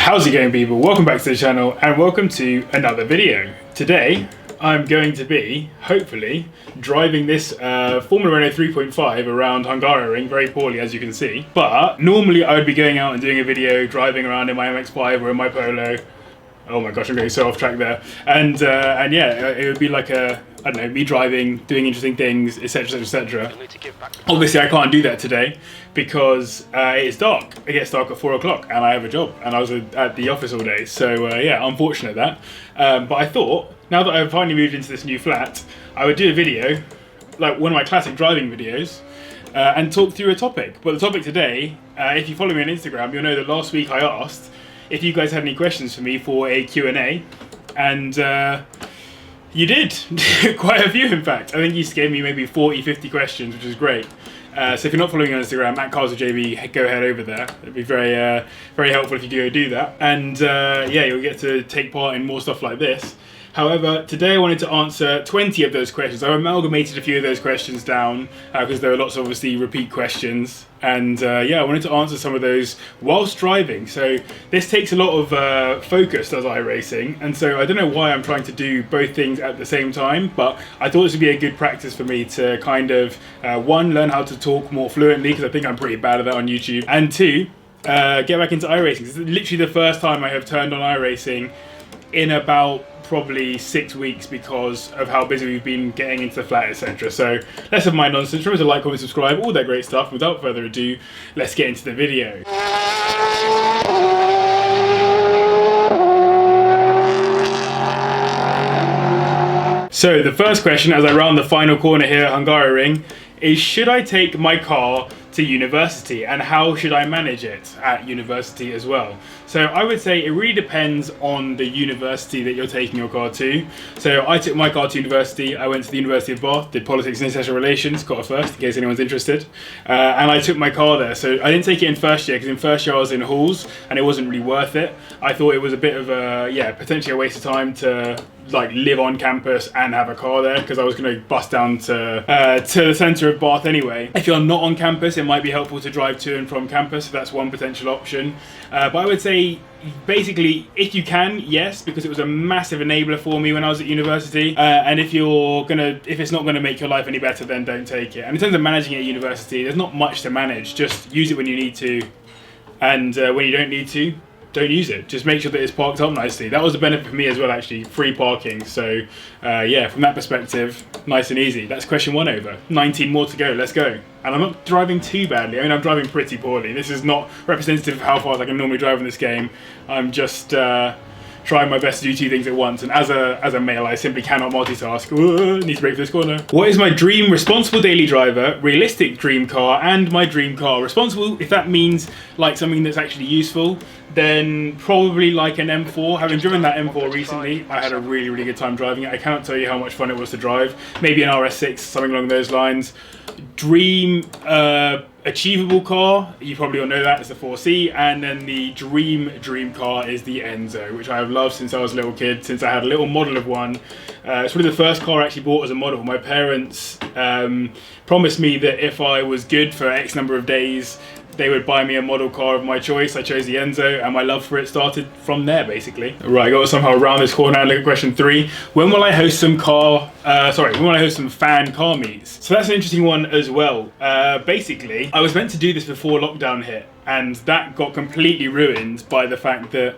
How's it going, people? Welcome back to the channel and welcome to another video. Today I'm going to be, hopefully, driving this Formula Renault 3.5 around Hungaroring, very poorly as you can see. But normally I would be going out and doing a video driving around in my MX-5 or in my Polo. Oh my gosh, I'm getting so off track there. And yeah, it would be like a, I don't know, me driving, doing interesting things, etc, etc. Obviously I can't do that today because it's dark. It gets dark at 4 o'clock and I have a job and I was at the office all day. So yeah, unfortunate that. But I thought, now that I've finally moved into this new flat, I would do a video, like one of my classic driving videos, and talk through a topic. But the topic today, if you follow me on Instagram, you'll know that last week I asked if you guys had any questions for me for a Q&A, and you did. Quite a few, in fact. I think you gave me maybe 40, 50 questions, which is great. So if you're not following me on Instagram, at CarlsWithJB, go ahead over there. It'd be very, very helpful if you go do that. And yeah, you'll get to take part in more stuff like this. However, today I wanted to answer 20 of those questions. I amalgamated a few of those questions down because there were lots of obviously repeat questions. And yeah, I wanted to answer some of those whilst driving. So this takes a lot of focus, does iRacing. And so I don't know why I'm trying to do both things at the same time, but I thought this would be a good practice for me to kind of, one, learn how to talk more fluently, because I think I'm pretty bad at that on YouTube. And two, get back into iRacing. This is literally the first time I have turned on iRacing in about probably 6 weeks because of how busy we've been getting into the flat, etc. So let's have my nonsense. Remember to like, comment, subscribe, all that great stuff. Without further ado, let's get into the video. So the first question, as I round the final corner here at Hungaroring, is should I take my car to university and how should I manage it at university as well? So I would say it really depends on the university that you're taking your car to. So I took my car to university. I went to the University of Bath, did politics and international relations, got a first in case anyone's interested, and I took my car there. So I didn't take it in first year because in first year I was in halls and it wasn't really worth it. I thought it was a bit of a, yeah, potentially a waste of time to like live on campus and have a car there because I was going to bus down to the centre of Bath anyway. If you're not on campus, it might be helpful to drive to and from campus, if that's one potential option. But I would say basically if you can, yes, because it was a massive enabler for me when I was at university. And if it's not gonna make your life any better, then don't take it. And in terms of managing at university, there's not much to manage. Just use it when you need to, and when you don't need to, don't use it. Just make sure that it's parked up nicely. That was a benefit for me as well, actually, free parking. So yeah, from that perspective, nice and easy. That's question 1 over. 19 more to go, let's go. And I'm not driving too badly. I mean, I'm driving pretty poorly. This is not representative of how fast I can normally drive in this game. I'm just trying my best to do 2 things at once, and as a male I simply cannot multitask. Ooh, need to brake for this corner. What is my dream responsible daily driver, realistic dream car, and my dream car? Responsible, if that means like something that's actually useful, then probably like an M4. Having driven that M4 recently, I had a really, really good time driving it. I cannot tell you how much fun it was to drive. Maybe an RS6, something along those lines. Dream achievable car, you probably all know that, it's the 4C, and then the dream car is the Enzo, which I have loved since I was a little kid, since I had a little model of one. It's probably the first car I actually bought as a model. My parents promised me that if I was good for X number of days, they would buy me a model car of my choice. I chose the Enzo, and my love for it started from there, basically. Right, I got to somehow round this corner and look at question 3. When will I host some when will I host some fan car meets? So that's an interesting one as well. Basically, I was meant to do this before lockdown hit, and that got completely ruined by the fact that,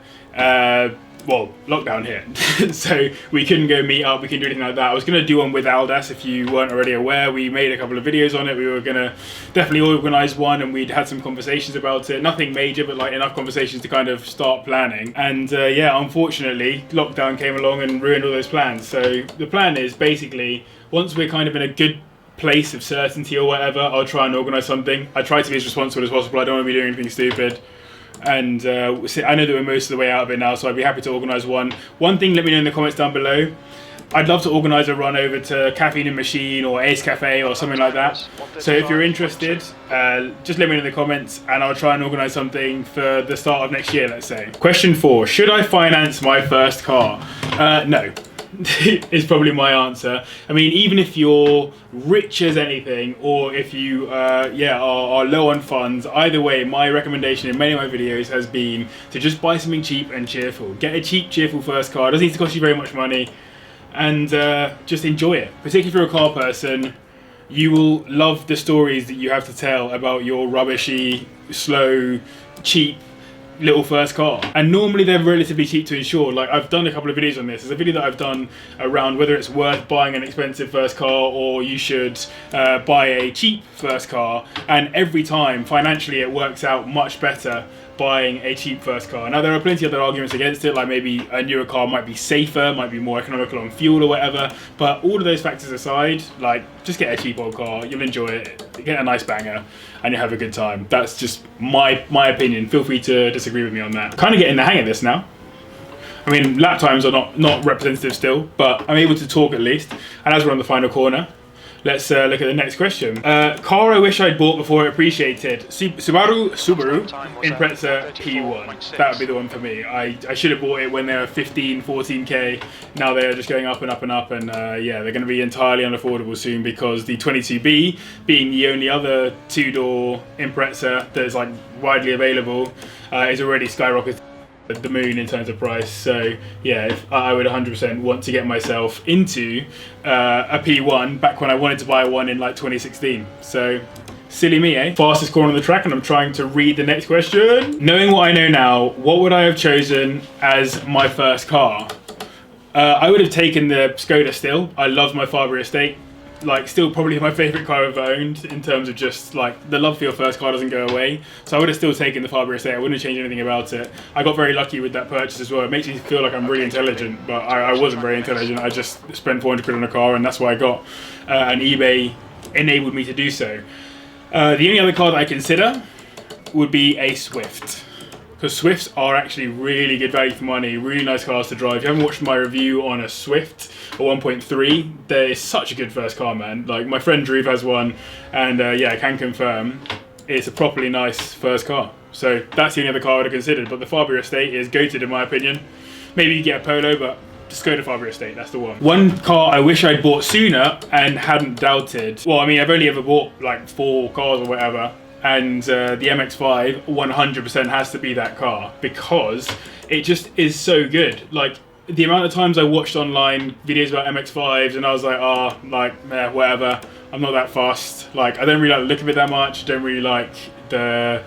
well, lockdown hit. So we couldn't go meet up, we couldn't do anything like that. I was going to do one with Aldas, if you weren't already aware. We made a couple of videos on it. We were going to definitely organise one, and we'd had some conversations about it. Nothing major, but like enough conversations to kind of start planning. And yeah, unfortunately, lockdown came along and ruined all those plans. So the plan is basically, once we're kind of in a good place of certainty or whatever, I'll try and organise something. I try to be as responsible as possible. I don't want to be doing anything stupid. And I know that we're most of the way out of it now, so I'd be happy to organise one. One thing, let me know in the comments down below. I'd love to organise a run over to Caffeine and Machine or Ace Cafe or something like that. So if you're interested, just let me know in the comments and I'll try and organise something for the start of next year, let's say. Question 4, should I finance my first car? No. is probably my answer. I mean, even if you're rich as anything, or if you are low on funds, either way, my recommendation in many of my videos has been to just buy something cheap and cheerful. Get a cheap, cheerful first car. It doesn't need to cost you very much money, and just enjoy it. Particularly if you're a car person, you will love the stories that you have to tell about your rubbishy, slow, cheap little first car. And normally they're relatively cheap to insure. Like, I've done a couple of videos on this. There's a video that I've done around whether it's worth buying an expensive first car or you should buy a cheap first car, and every time financially it works out much better buying a cheap first car. Now, there are plenty of other arguments against it, like maybe a newer car might be safer, might be more economical on fuel or whatever, but all of those factors aside, like, just get a cheap old car, you'll enjoy it, get a nice banger, and you'll have a good time. That's just my opinion. Feel free to disagree with me on that. Kind of getting the hang of this now. I mean, lap times are not representative still, but I'm able to talk at least. And as we're on the final corner, let's look at the next question. Car I wish I'd bought before I appreciated. Subaru Impreza P1. That would be the one for me. I should have bought it when they were 15, 14k. Now they are just going up and up and up, and yeah, they're going to be entirely unaffordable soon because the 22B, being the only other two-door Impreza that is like widely available, is already skyrocketed the moon in terms of price. So yeah, if I would 100% want to get myself into a P1 back when I wanted to buy one in like 2016. So silly me, eh? Fastest corner on the track, and I'm trying to read the next question. Knowing what I know now, what would I have chosen as my first car? I would have taken the Skoda still. I loved my Fabri estate. Like, still probably my favourite car I've owned in terms of just like the love for your first car doesn't go away. So I would have still taken the Fabri estate. I wouldn't have changed anything about it. I got very lucky with that purchase as well. It makes me feel like I'm really intelligent, but I wasn't very intelligent. I just spent 400 quid on a car, and that's what I got. And eBay enabled me to do so. The only other car that I consider would be a Swift, because Swifts are actually really good value for money, really nice cars to drive. If you haven't watched my review on a Swift or 1.3, they're such a good first car, man. Like, my friend Dhruv has one, and yeah, I can confirm it's a properly nice first car. So that's the only other car I would have considered, but the Fabri estate is goated in my opinion. Maybe you get a Polo, but just go to Fabri estate, that's the one. One car I wish I'd bought sooner and hadn't doubted. Well, I mean, I've only ever bought like 4 cars or whatever, and the MX-5 100% has to be that car because it just is so good. Like, the amount of times I watched online videos about MX-5s and I was like, whatever, I'm not that fast. Like, I don't really like the look of it that much, don't really like the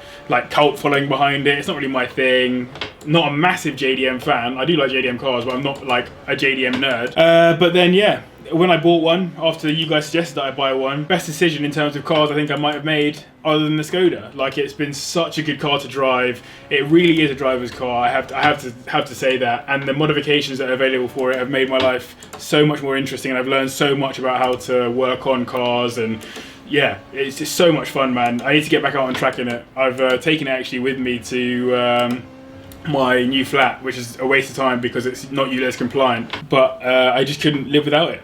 cult following behind it. It's not really my thing. Not a massive JDM fan. I do like JDM cars, but I'm not like a JDM nerd. But then yeah, when I bought one, after you guys suggested that I buy one, best decision in terms of cars I think I might have made other than the Skoda. Like, it's been such a good car to drive. It really is a driver's car. I have to say that. And the modifications that are available for it have made my life so much more interesting, and I've learned so much about how to work on cars, and yeah, it's just so much fun, man. I need to get back out on track in it. I've taken it actually with me to my new flat, which is a waste of time because it's not ULEZ compliant, but I just couldn't live without it.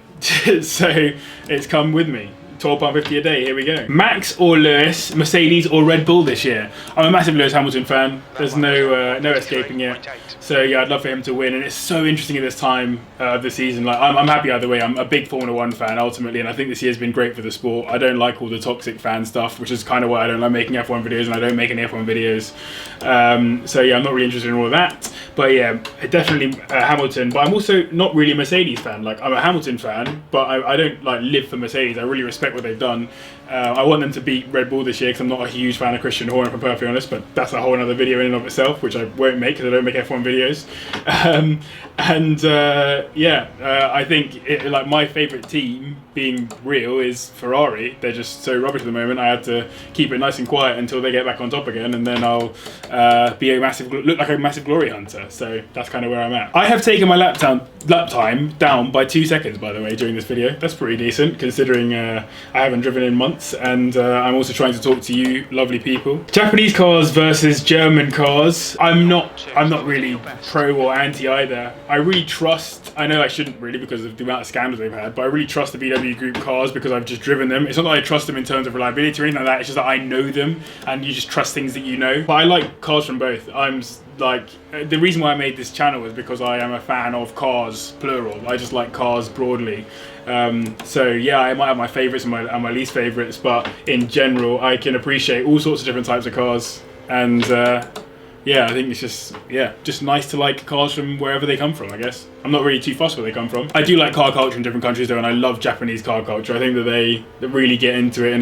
So it's come with me. £12.50 a day, here we go. Max or Lewis, Mercedes or Red Bull this year? I'm a massive Lewis Hamilton fan. There's no escaping it. So yeah, I'd love for him to win, and it's so interesting at this time of the season. Like, I'm happy either way. I'm a big Formula 1 fan ultimately, and I think this year's been great for the sport. I don't like all the toxic fan stuff, which is kind of why I don't like making F1 videos, and I don't make any F1 videos. So yeah, I'm not really interested in all of that. But yeah, definitely Hamilton. But I'm also not really a Mercedes fan. Like, I'm a Hamilton fan, but I don't like live for Mercedes. I really respect what they've done. I want them to beat Red Bull this year because I'm not a huge fan of Christian Horner, if I'm perfectly honest, but that's a whole other video in and of itself, which I won't make because I don't make F1 videos. I think like my favourite team, being real, is Ferrari. They're just so rubbish at the moment. I had to keep it nice and quiet until they get back on top again, and then I'll look like a massive glory hunter. So that's kind of where I'm at. I have taken my lap time down by 2 seconds, by the way, during this video. That's pretty decent considering I haven't driven in months, and I'm also trying to talk to you lovely people. Japanese cars versus German cars. I'm not really pro or anti either. I really trust, I know I shouldn't really because of the amount of scandals they've had, but I really trust the VW Group cars because I've just driven them. It's not that I trust them in terms of reliability or anything like that, it's just that I know them and you just trust things that you know. But I like cars from both. I'm like, the reason why I made this channel is because I am a fan of cars, plural. I just like cars broadly. So yeah, I might have my favourites and my least favourites, but in general, I can appreciate all sorts of different types of cars. And yeah, I think it's just nice to like cars from wherever they come from, I guess. I'm not really too fussed where they come from. I do like car culture in different countries though, and I love Japanese car culture. I think that they really get into it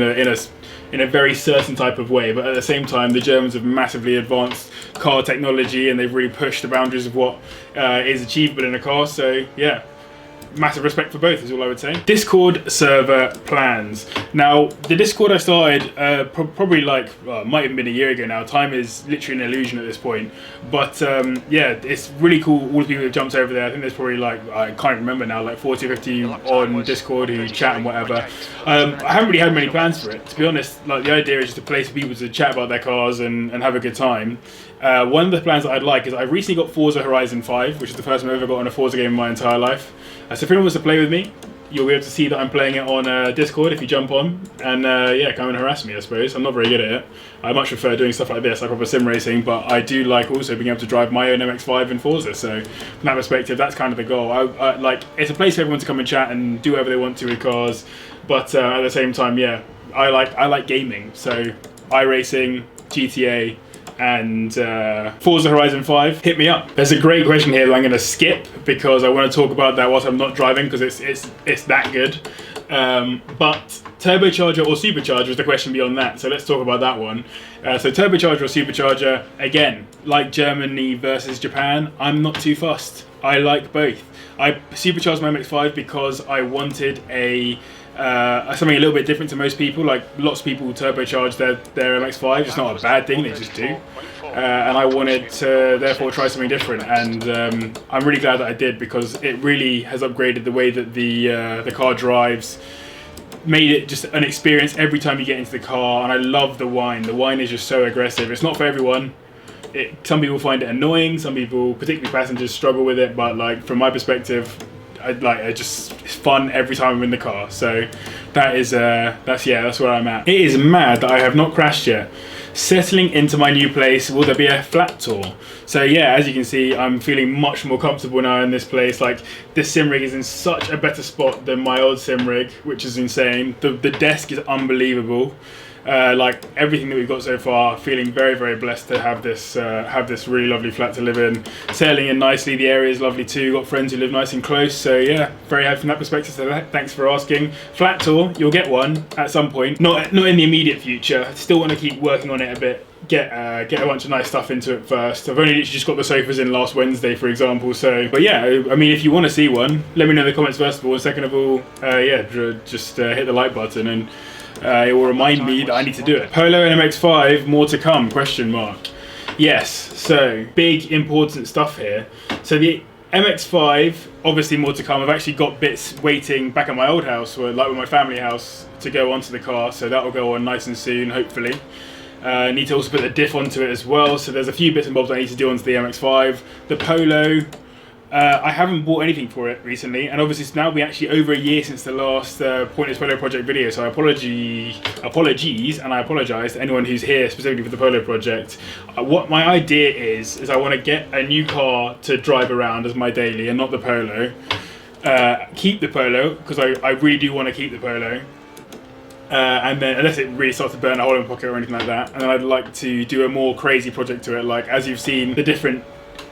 in a very certain type of way, but at the same time, the Germans have massively advanced car technology, and they've really pushed the boundaries of what is achievable in a car. So yeah, massive respect for both is all I would say. Discord server plans. Now, the Discord I started probably like, might have been a year ago now. Time is literally an illusion at this point. But yeah, it's really cool, all the people who jumped over there. I think there's probably like, I can't remember now, like 40 or 50 on Discord who chat and whatever. I haven't really had many plans for it, to be honest. Like, the idea is just a place for people to chat about their cars and have a good time. One of the plans that I'd like is I recently got Forza Horizon 5, which is the first time I've ever got on a Forza game in my entire life. So if anyone wants to play with me, you'll be able to see that I'm playing it on Discord if you jump on. And yeah, come and harass me, I suppose. I'm not very good at it. I much prefer doing stuff like this, like proper sim racing, but I do like also being able to drive my own MX-5 in Forza. So from that perspective, that's kind of the goal. Like, it's a place for everyone to come and chat and do whatever they want to with cars. But at the same time, yeah, I like gaming. So iRacing, GTA, and Forza Horizon 5, hit me up. There's a great question here that I'm going to skip because I want to talk about that whilst I'm not driving, because it's that good. But turbocharger or supercharger is the question beyond that, so let's talk about that one. So turbocharger or supercharger, again, like Germany versus Japan, I'm not too fussed. I like both. I supercharged my MX-5 because I wanted something a little bit different to most people. Like, lots of people turbocharge their MX-5. It's not a bad thing, they just do. And I wanted to therefore try something different, and I'm really glad that I did, because it really has upgraded the way that the car drives, made it just an experience every time you get into the car. And I love the whine. The whine is just so aggressive. It's not for everyone. Some people find it annoying, some people, particularly passengers, struggle with it, but like, from my perspective, it's fun every time I'm in the car. So that's where I'm at. It is mad that I have not crashed yet. Settling into my new place, will there be a flat tour? So yeah, as you can see, I'm feeling much more comfortable now in this place. Like, this sim rig is in such a better spot than my old sim rig, which is insane. The desk is unbelievable. Like, everything that we've got so far, feeling very, very blessed to have this really lovely flat to live in. Settling in nicely, the area is lovely too. Got friends who live nice and close, so yeah, very happy from that perspective. So thanks for asking. Flat tour, you'll get one at some point. Not in the immediate future. Still want to keep working on it a bit. Get a bunch of nice stuff into it first. I've only literally just got the sofas in last Wednesday, for example. So, but yeah, I mean, if you want to see one, let me know in the comments first of all. And second of all, yeah, just hit the like button, and it will remind me that I need to do it. Polo and MX-5, more to come, question mark. Yes, so big important stuff here. So the MX-5, obviously more to come. I've actually got bits waiting back at my old house, or like with my family house, to go onto the car. So that will go on nice and soon, hopefully. Need to also put the diff onto it as well. So there's a few bits and bobs I need to do onto the MX-5. The Polo, I haven't bought anything for it recently, and obviously it's now been actually over a year since the last Pointless Polo Project video, so apologies, and I apologise to anyone who's here specifically for the Polo Project. What my idea is I want to get a new car to drive around as my daily, and not the Polo. Keep the Polo, because I really do want to keep the Polo. And then, unless it really starts to burn a hole in my pocket or anything like that, and then I'd like to do a more crazy project to it, like, as you've seen the different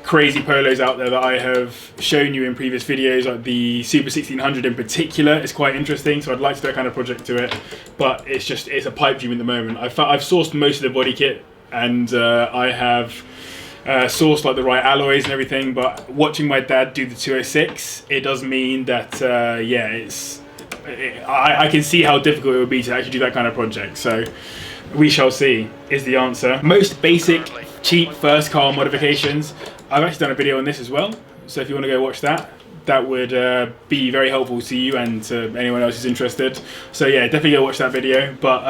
crazy polos out there that I have shown you in previous videos, like the Super 1600 in particular is quite interesting, so I'd like to do that kind of project to it, but it's a pipe dream at the moment. I've sourced most of the body kit, and I have sourced like the right alloys and everything, but watching my dad do the 206, it does mean that yeah, I can see how difficult it would be to actually do that kind of project, so we shall see is the answer. Most basic cheap first car modifications. I've actually done a video on this as well, so if you want to go watch that, that would be very helpful to you and to anyone else who's interested. So yeah, definitely go watch that video. But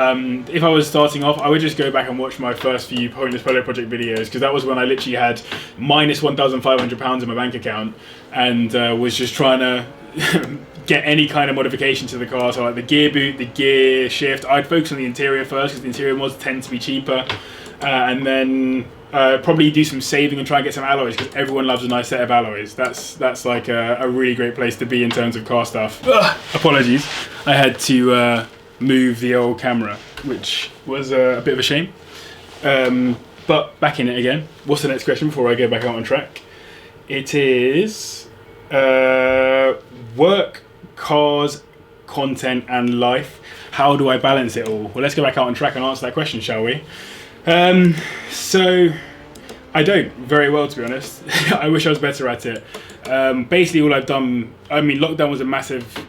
if I was starting off, I would just go back and watch my first few Pointless Polo Project videos, because that was when I literally had minus £1,500 in my bank account, and was just trying to get any kind of modification to the car. So like the gear boot, the gear shift, I'd focus on the interior first, because the interior mods tend to be cheaper, and then Probably do some saving and try and get some alloys, because everyone loves a nice set of alloys. That's like a really great place to be in terms of car stuff. Ugh, apologies, I had to move the old camera, which was a bit of a shame. But back in it again. What's the next question before I go back out on track? It is work, cars, content and life. How do I balance it all? Well, let's go back out on track and answer that question, shall we? So I don't very well, to be honest. I wish I was better at it. Basically all I've done, I mean, lockdown was a massive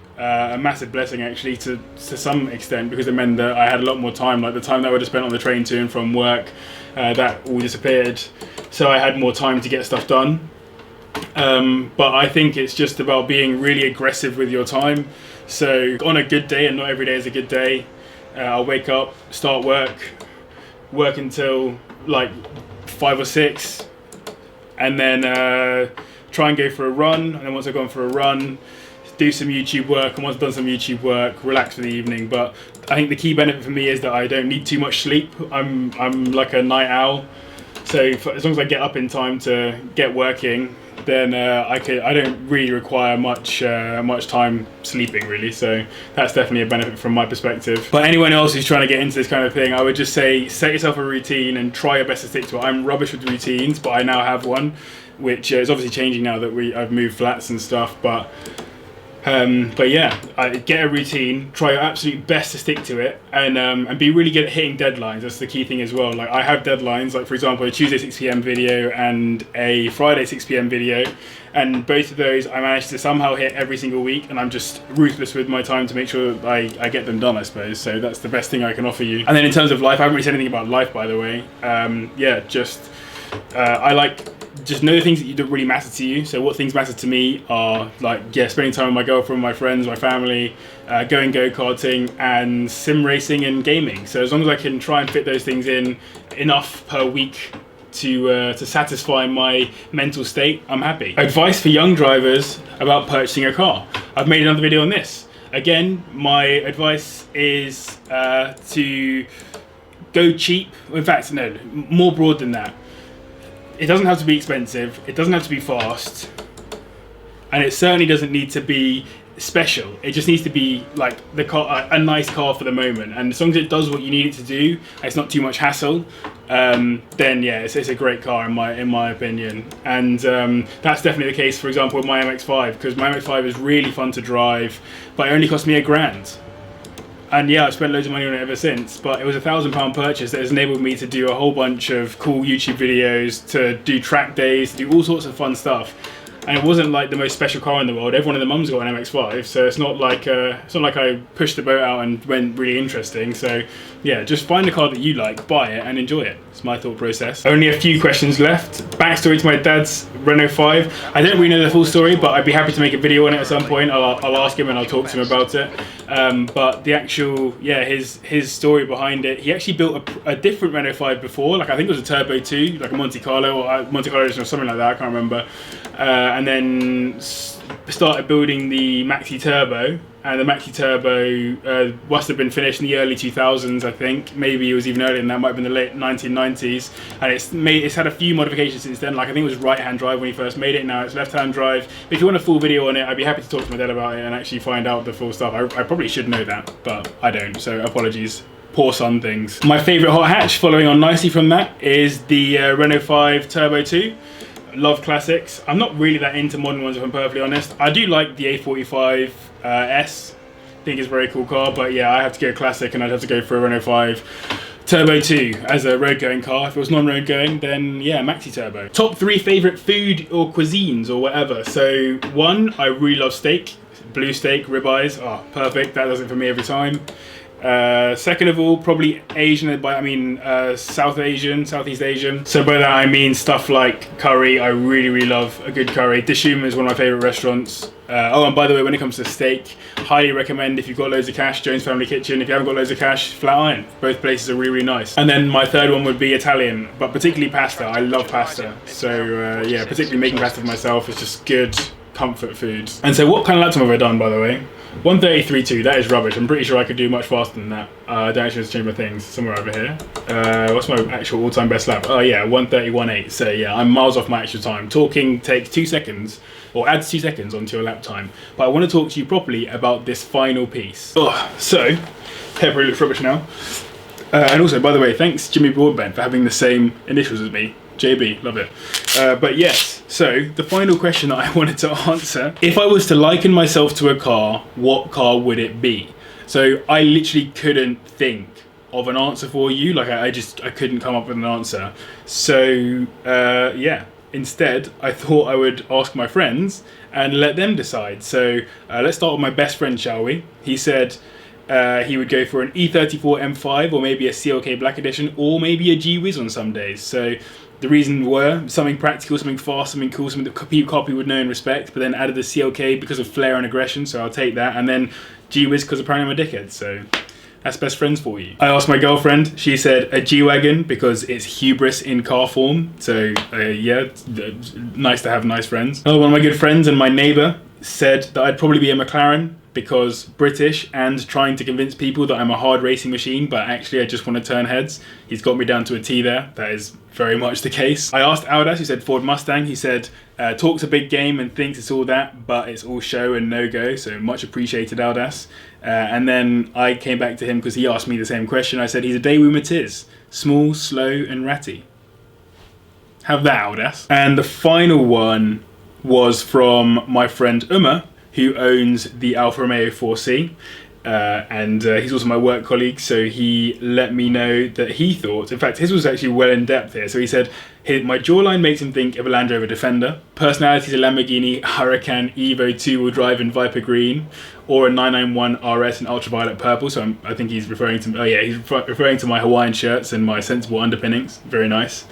blessing actually to some extent, because it meant that I had a lot more time. Like the time that I would have spent on the train to and from work, that all disappeared. So I had more time to get stuff done. But I think it's just about being really aggressive with your time. So on a good day, and not every day is a good day, I'll wake up, start work until like 5 or 6, and then try and go for a run. And then once I've gone for a run, do some YouTube work, and once I've done some YouTube work, relax for the evening. But I think the key benefit for me is that I don't need too much sleep. I'm like a night owl, so as long as I get up in time to get working, then I don't really require much time sleeping really. So that's definitely a benefit from my perspective. But anyone else who's trying to get into this kind of thing, I would just say set yourself a routine and try your best to stick to it. I'm rubbish with routines, but I now have one, which is obviously changing now that I've moved flats and stuff. But yeah, get a routine, try your absolute best to stick to it, and be really good at hitting deadlines. That's the key thing as well. Like I have deadlines, like for example a Tuesday 6 PM video and a Friday 6 PM video, and both of those I managed to somehow hit every single week, and I'm just ruthless with my time to make sure that I get them done, I suppose. So that's the best thing I can offer you. And then in terms of life, I haven't really said anything about life, by the way. Yeah, just I like just know the things that don't really matter to you. So what things matter to me are like, yeah, spending time with my girlfriend, my friends, my family, going go-karting and sim racing and gaming. So as long as I can try and fit those things in enough per week to satisfy my mental state, I'm happy. Advice for young drivers about purchasing a car. I've made another video on this. Again, my advice is to go cheap. In fact, no, more broad than that. It doesn't have to be expensive, it doesn't have to be fast, and it certainly doesn't need to be special. It just needs to be like the car, a nice car for the moment, and as long as it does what you need it to do, it's not too much hassle, then yeah, it's a great car in my opinion. And that's definitely the case, for example, with my MX-5, because my MX-5 is really fun to drive, but it only cost me £1,000. And yeah, I've spent loads of money on it ever since, but it was £1,000 purchase that has enabled me to do a whole bunch of cool YouTube videos, to do track days, to do all sorts of fun stuff. And it wasn't like the most special car in the world. Everyone in the mum's got an MX-5, so it's not like I pushed the boat out and went really interesting. So yeah, just find a car that you like, buy it, and enjoy it. It's my thought process. Only a few questions left. Backstory to my dad's Renault 5. I don't really know the full story, but I'd be happy to make a video on it at some point. I'll ask him and I'll talk to him about it. But the actual, yeah, his story behind it. He actually built a different Renault 5 before. Like I think it was a Turbo 2, like a Monte Carlo or something like that. I can't remember. And then started building the Maxi Turbo, and the Maxi Turbo must have been finished in the early 2000s, I think. Maybe it was even earlier than that, might have been the late 1990s. And it's had a few modifications since then. Like I think it was right-hand drive when he first made it, now it's left-hand drive. But if you want a full video on it, I'd be happy to talk to my dad about it and actually find out the full stuff. I probably should know that, but I don't, so apologies. Poor son things. My favourite hot hatch, following on nicely from that, is the Renault 5 Turbo 2. Love classics. I'm not really that into modern ones, if I'm perfectly honest. I do like the A45 S. I think it's a very cool car, but yeah, I have to go classic, and I'd have to go for a Renault 5 Turbo 2 as a road going car. If it was non-road going, then yeah, Maxi Turbo. Top 3 favourite food or cuisines or whatever. So 1, I really love steak. Blue steak, ribeyes, oh, perfect. That does it for me every time. Second of all, probably Asian, Southeast Asian. So by that I mean stuff like curry. I really love a good curry. Dishoom is one of my favourite restaurants. Oh, and by the way, when it comes to steak, highly recommend, if you've got loads of cash, Jones Family Kitchen. If you haven't got loads of cash, Flatiron. Both places are really nice. And then my third one would be Italian, but particularly pasta. I love pasta. So yeah, particularly making pasta for myself is just good comfort foods. And so what kind of lap time have I done, by the way? 1:33.2, that is rubbish. I'm pretty sure I could do much faster than that. I don't actually have to change my things, somewhere over here. What's my actual all-time best lap? Oh yeah, 1:31.8. So yeah, I'm miles off my actual time. Talking takes 2 seconds, or adds 2 seconds onto your lap time. But I want to talk to you properly about this final piece. So, hair probably looks rubbish now. And also, by the way, thanks Jimmy Broadbent for having the same initials as me. JB, love it. But yes, so the final question that I wanted to answer, if I was to liken myself to a car, what car would it be? So I literally couldn't think of an answer for you. Like I couldn't come up with an answer. So yeah, instead I thought I would ask my friends and let them decide. So let's start with my best friend, shall we? He said he would go for an E34 M5 or maybe a CLK Black Edition or maybe a G-Wiz on some days. So the reason were something practical, something fast, something cool, something that people would know and respect, but then added the CLK because of flair and aggression, so I'll take that, and then G-Wiz because apparently I'm a dickhead, so that's best friends for you. I asked my girlfriend, she said a G-Wagon because it's hubris in car form, so yeah, nice to have nice friends. One of my good friends and my neighbour said that I'd probably be a McLaren because British and trying to convince people that I'm a hard racing machine, but actually I just want to turn heads. He's got me down to a T there. That is very much the case. I asked Aldas, who said Ford Mustang. He said, talks a big game and thinks it's all that, but it's all show and no go. So much appreciated, Aldas. And then I came back to him because he asked me the same question. I said, he's a Daewoo Matiz. Small, slow and ratty. Have that, Aldas. And the final one was from my friend Uma, who owns the Alfa Romeo 4C, and he's also my work colleague, so he let me know that he thought, in fact his was actually well in depth here, so he said, my jawline makes him think of a Land Rover Defender, personality is a Lamborghini Huracan Evo 2-wheel drive in Viper Green, or a 991 RS in ultraviolet purple, so I think he's referring to, he's referring to my Hawaiian shirts and my sensible underpinnings, very nice.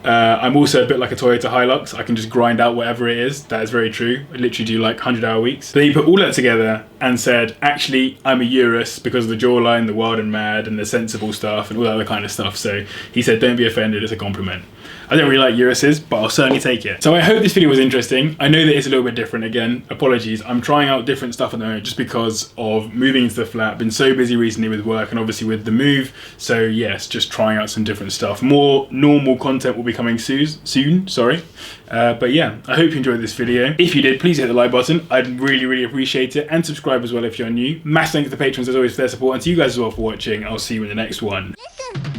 I'm also a bit like a Toyota Hilux. I can just grind out whatever it is. That is very true. I literally do like 100-hour weeks. Then he put all that together and said, actually, I'm a Urus because of the jawline, the wild and mad, and the sensible stuff, and all that other kind of stuff. So he said, don't be offended, it's a compliment. I don't really like Uruses, but I'll certainly take it. So I hope this video was interesting. I know that it's a little bit different again. Apologies. I'm trying out different stuff at the moment just because of moving into the flat. Been so busy recently with work and obviously with the move. So yes, just trying out some different stuff. More normal content will be coming soon. Sorry. But yeah, I hope you enjoyed this video. If you did, please hit the like button. I'd really appreciate it. And subscribe as well if you're new. Massive thank you to the patrons as always for their support. And to you guys as well for watching. I'll see you in the next one. Listen.